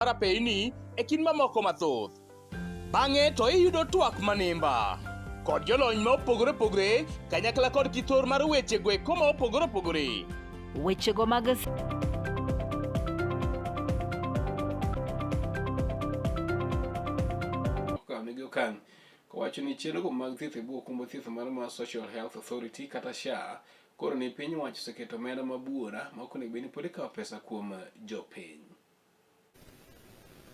Rapeni e kin mamoko mathoth. Bang'e to iyudo twak manimba kod jolony ma opogore opogore kanyakla kod kithor mar weche gweko ma opogore opogore. Wechego mag okang' kowacho ni chenrogo mag thieth e bwo okumba thieth mar Social Health Authority kata SHA koro ni piny owacho oseketo omenda mabuora ma ok onego bed ni pod ikawo pesa kuom jopiny.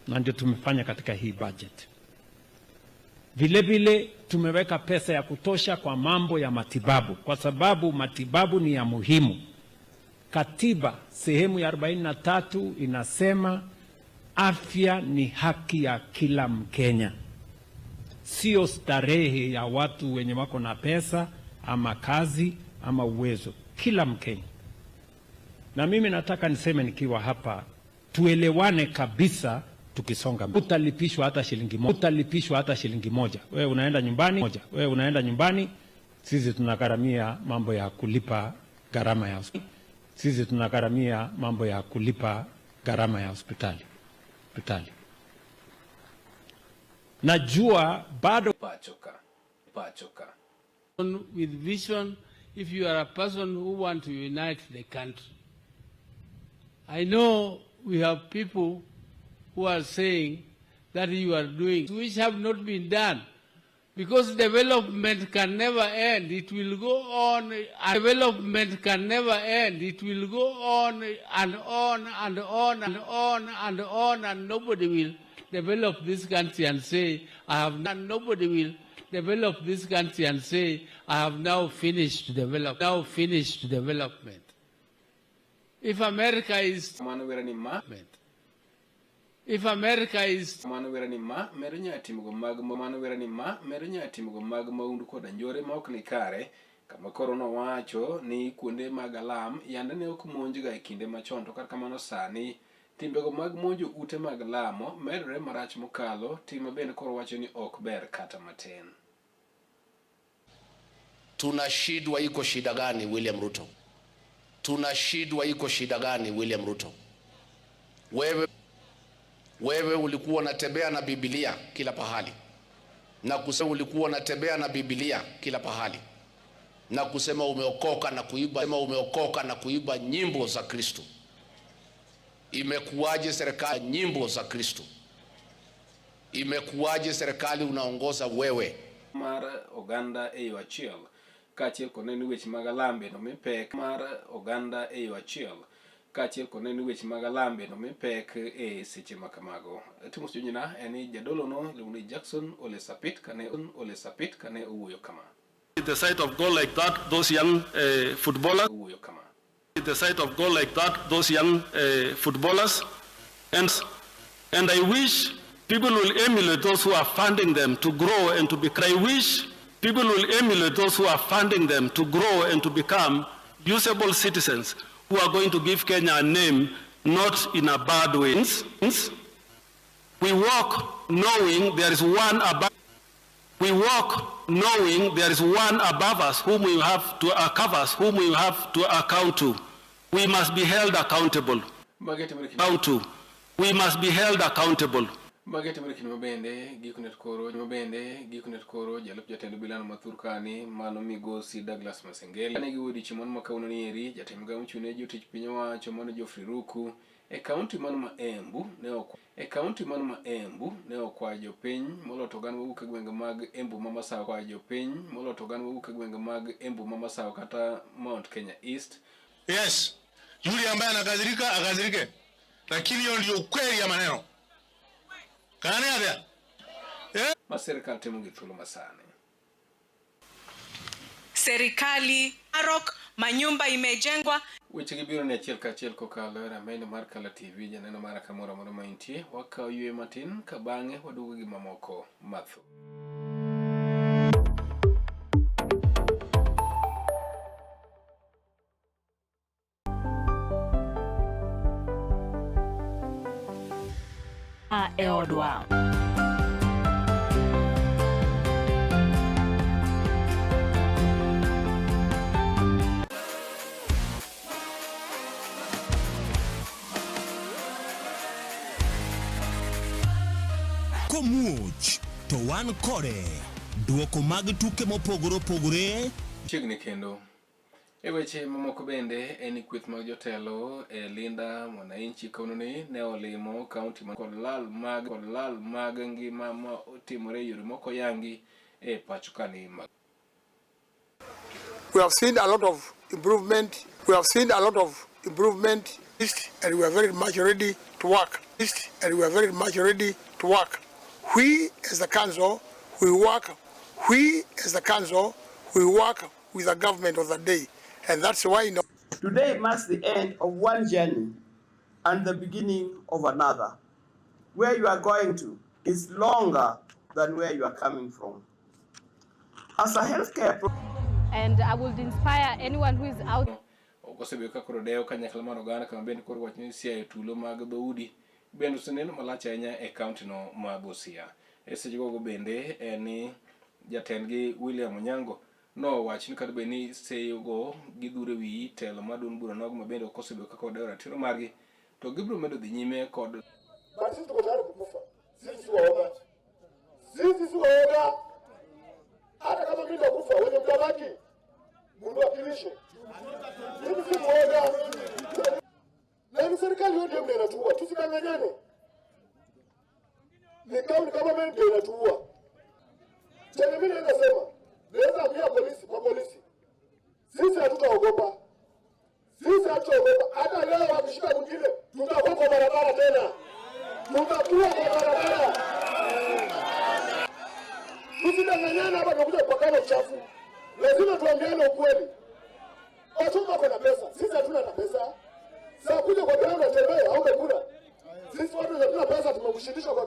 Na ndio tumefanya katika hii budget. Vile vile tumeweka pesa ya kutosha kwa mambo ya matibabu, kwa sababu matibabu ni ya muhimu. Katiba sehemu ya 43 inasema afya ni haki ya kila Mkenya, sio starehe ya watu wenye wako na pesa ama kazi ama uwezo. Kila Mkenya. Na mimi nataka niseme nikiwa hapa, tuelewane kabisa. Tukisonga utalipishwa hata shilingi moja, utalipishwa hata shilingi moja. Wewe unaenda nyumbani, sisi tunagharamia mambo ya kulipa gharama ya hospitali. Sisi tunagharamia mambo ya kulipa gharama ya hospitali. Najua bado Pachoka. With vision, if you are a person who want to unite the country. I know we have people who are saying that you are doing which have not been done, because development can never end. It will go on. Development can never end. It will go on and on and on and on and on, and nobody will develop this country and say, I have not. Nobody will develop this country and say, I have now finished development. If America is If America is mero nyatimo mag maundu koda njore ma ok ni kare, kama koro nowacho ni kuonde mag alam yande ne ok monjga e kinde machon, to kar kamano sani timbego mag monjo ute mag lamo medore marach mokalo, tima bende koro wacho ni ok ber kata matin. Tunashindwa, iko shida gani William Ruto? Tunashindwa, iko shida gani William Ruto? Wewe ulikuwa unatembea na Biblia kila pahali na kusema ulikuwa unatembea na Biblia kila pahali na kusema umeokoka na kuiba nyimbo za Kristo. Imekuwaje serikali nyimbo za Kristo? Imekuwaje serikali unaongoza wewe? Mar oganda e yo achiel kaachiel kod neno weche mag alambe no mipek mar oganda e yo achiel kaachiel kod neno weche mag alambe no mipek e seche makamago. Timo sujina eni jadolo no Luni Jackson Ole Sapit kane owuoyo kama. The sight of goal like that, those young footballers. The sight of goal like that, those young footballers, and I wish people will emulate those who are funding them to grow and to become. I wish people will emulate those who are funding them to grow and to become usable citizens who are going to give Kenya a name, not in a bad way. We walk knowing there is one above. We walk knowing there is one above us whom we have to cover us, whom we have to account to. We must be held accountable. We must be held accountable. Magete mrekini mabende gikunet koro jalup jatendo bilano mathurkani mano migosi Douglas Masengeli ne giwodi chimon makauno ni eri jatend migao mochune jotich piny owacho mano Geoffrey Ruku e kaunti mano ma Embu ne okwayo jopiny moloto gan mawuok e gwenge mag Embu Mamasawa kata Mount Kenya East. Yes, yule ambaye akadhirike, lakini hiyo ndio ukweli ya maneno. Maserikali temo githulo masane. Serikali Narok, manyumba imejengwa. Weche gibiro ni achiel kachiel kokalo e rameny mar kalatvlive janeno mara kamoro amora maintie. Wakaw yue matin ka bang'e waduogo gi mamoko matho. Eodwa. komuoch to wan kode duoko mag tuke mopogore opogore chiegni kendo. E weche mamoko bende en kweth mag jotelo e Linda Mwananchi kononi ne olimo kaunti kod lal mag ngima ma otimore yore moko yangi e pacho kani. We have seen a lot of improvement. And we are very much ready to work. We as the council, we work with the government of the day. And that's why today marks the end of one journey and the beginning of another. Where you are going to is longer than where you are coming from. As a healthcare and I would inspire anyone who is out. Okosebeka koro deo kanyakla mar oganda kama bende koro wach ni sia e tulo mag dhoudi bende oseneno malach ahinya e kaunti no ma Busia. E seche gogo bende ni jatendgi William Onyango no wach ni kata bende ni seyogo gidhure wi telo madun bura nogo ma bende okosebeka koro deo ratiro margi to gibro medo dhi nyime kod sisi hata kama mimi nakufa wewe mtabaki mundu akilishe mimi si mwoga na ni serikali yote ndio inatuua tusikanganyane ni kama mimi ndio inatuua tena mimi nasema naweza ambia polisi sisi hatutaogopa hata leo wakishika mwingine tutakuwa kwa barabara tena tusidanganyane hapa tunakuja kupakana uchafu. Lazima tuambiane ukweli. Watu wako na pesa, sisi hatuna na pesa. Sasa kuja kwa gharama tembea au kula. Sisi watu hatuna pesa tumekushindisha kwa